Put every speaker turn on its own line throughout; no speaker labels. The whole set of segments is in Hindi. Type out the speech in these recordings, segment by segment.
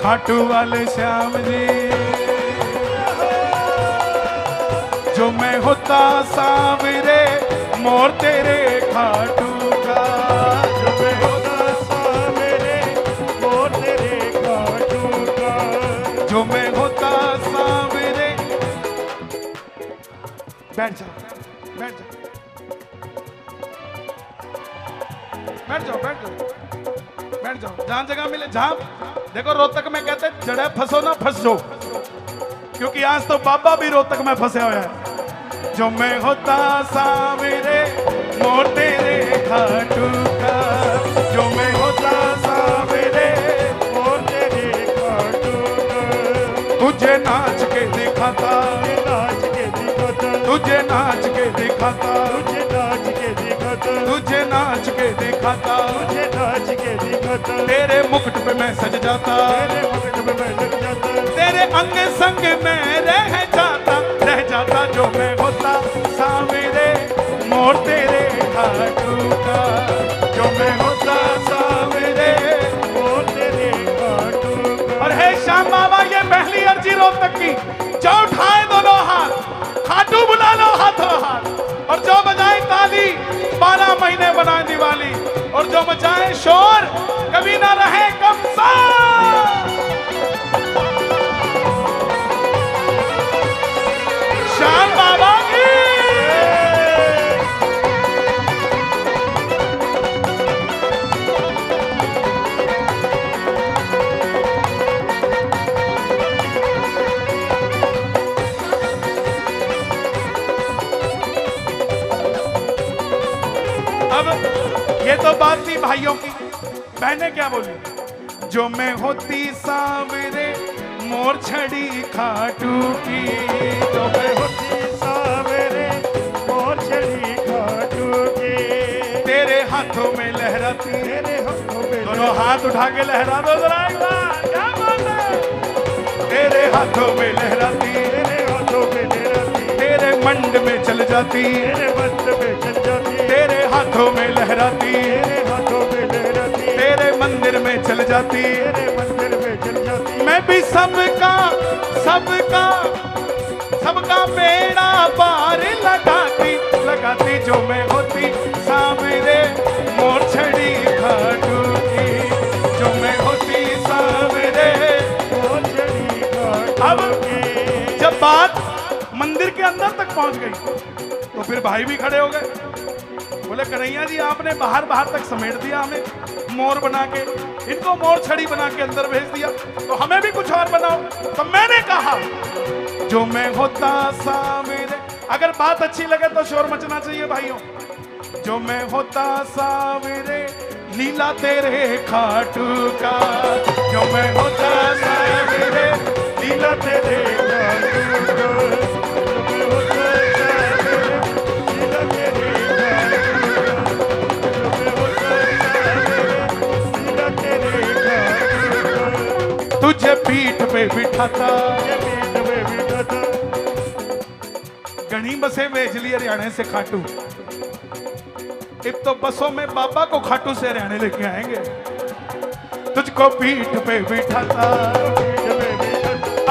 खाटू वाले श्याम जी। जो मैं होता सांवरे मोर तेरे खाटू का,
जो मैं होता सांवरे मोर तेरे खाटू का,
जो मैं होता सांवरे। बैठ जाओ बैठ जाओ बैठ जाओ बैठ जाओ बैठ जाओ, जहां जगह मिले। जहां देखो, रोहतक में कहते हैं जड़े फंसो ना फंस जाओ, क्योंकि आज तो बाबा भी रोहतक में फंसे हुए हैं। जो मैं होता सांवरे मोर तेरे खाटू का, जो मैं होता सांवरे
मोर तेरे खाटू का,
तुझे नाच के दिखाता,
नाच के दिखाता,
तुझे नाच के दिखाता,
तुझे नाच के दिखाता,
तुझे नाच के दिखाता,
तुझे नाच के दिखाता,
तेरे मुकुट पे मैं सज जाता,
तेरे मुकुट में मैं लग जाता,
तेरे अंग संग में रह जाता। जो मैं होता सांवरे मोर तेरे खाटू का, जो मैं होता सांवरे
मोर तेरे खाटू का।
और हे श्याम बाबा, ये पहली अर्जी रोहतक की। जो उठाए दोनों हाथ, खाटू बुला लो हाथों हाथ, और जो बजाए ताली, 12 महीने बनाए दिवाली, और जो मचाए शोर, कभी ना रहे कमसार। श्याम बाबा की। अब ये तो बात थी भाइयों की, बहनें क्या बोली? जो मैं होती सांवरे मोर छड़ी खाटू की,
जो मैं होती सांवरे मोर छड़ी खाटू की,
तेरे हाथों में लहराती।
तेरे हाथों में
दोनों हाथ उठा के लहरा दो जरा एक बार, क्या बात है? तेरे हाथों में लहराती,
तेरे हाथों में लहराती,
तेरे मंड में चल जाती,
तेरे मंद में चल जाती,
तेरे हाथों में लहराती,
तेरे हाथों में लहराती,
तेरे मंदिर में चल जाती।
तेरे मंदिर में चल जाती।
मैं भी सबका सबका सबका बेड़ा पार लगाती लगाती। जो मैं होती सांवरे मोर छड़ी खाटू की, जो मैं होती सांवरे
मोर छड़ी खाटू
अब
की।
जब बात मंदिर के अंदर तक पहुंच गई तो फिर भाई भी खड़े हो गए। बोले कन्हैया जी, आपने बाहर बाहर तक समेट दिया हमें, मोर बना के, इनको मोर छड़ी बना के अंदर भेज दिया, तो हमें भी कुछ और बनाओ। तो मैंने कहा जो मैं होता सांवरे। अगर बात अच्छी लगे तो शोर मचना चाहिए भाइयों। जो मैं होता सांवरे लीला तेरे खाटू का, जो मैं होता सांवरे लीला तेरे खाटू का,
जो मैं होता सांवरे लीला तेरे खाटू का, जो मैं होता सांवरे लीला तेरे खाटू का।
तुझे पीठ पे बिठाता, गणी बसे भेज लिए हरियाणा से खाटू। अब तो बसों में बाबा को खाटू से हरियाणा लेके आएंगे। तुझको पीठ पे बिठाता,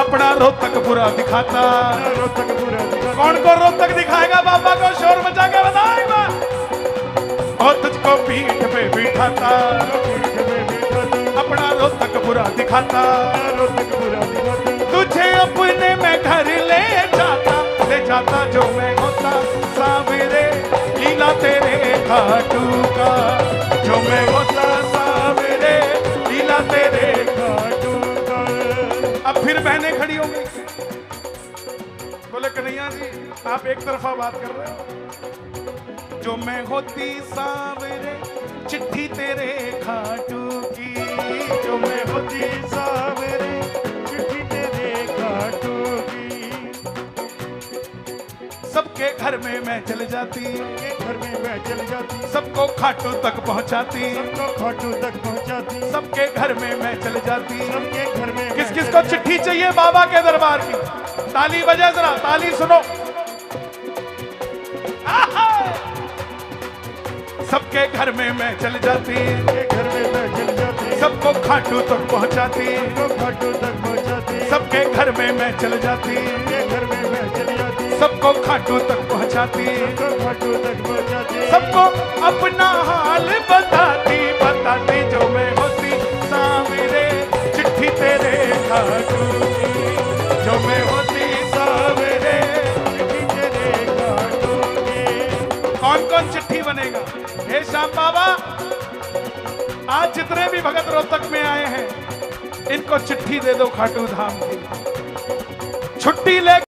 अपना रोहतक पूरा दिखाता। कौन को रोहतक दिखाएगा बाबा को? शोर मचा के बताएगा। और तुझको पीठ पे बिठाता, अपना रोहतक पूरा दिखाता। तुझे अपने में घर ले जाता, जो मैं होता सांवरे लीला तेरे खाटू का, जो मैं होता सांवरे लीला तेरे खाटू का। अब फिर बहनें खड़ी हो गई। बोले कन्हैया जी, आप एक तरफा बात कर रहे हो। जो मैं होती सांवरे चिट्ठी तेरे खाटू की, जो मैं होती सांवरे चिट्ठी तेरे खाटू की। सबके घर में मैं चल जाती,
घर में मैं चल जाती,
सबको खाटू तक पहुंचाती,
सबको खाटू तक पहुंचाती।
सबके घर में मैं चल जाती।
सबके घर में
किस किस को चिट्ठी चाहिए बाबा के दरबार की? ताली बजे जरा, ताली सुनो। सबके घर में मैं चल जाती,
घर में मैं चल जाती,
सबको खाटू तक पहुंचाती,
तो खाटू तक पहुंचाती,
सबके घर में मैं चल जाती,
सबके घर में मैं चली जाती,
सबको खाटू तक पहुंचाती,
तो खाटू तक पहुंचाती,
सबको अपना हाल बताती, बताती जो मैं होती सावरे, चिट्ठी तेरे खाटू की, जो मैं होती सावरे,
चिट्ठी तेरे खाटू की।
कौन कौन चिट्ठी बनेगा? हे श्याम बाबा, आज जितने भी भगत रोहतक में आए हैं, इनको चिट्ठी दे दो खाटू धाम की, छुट्टी ले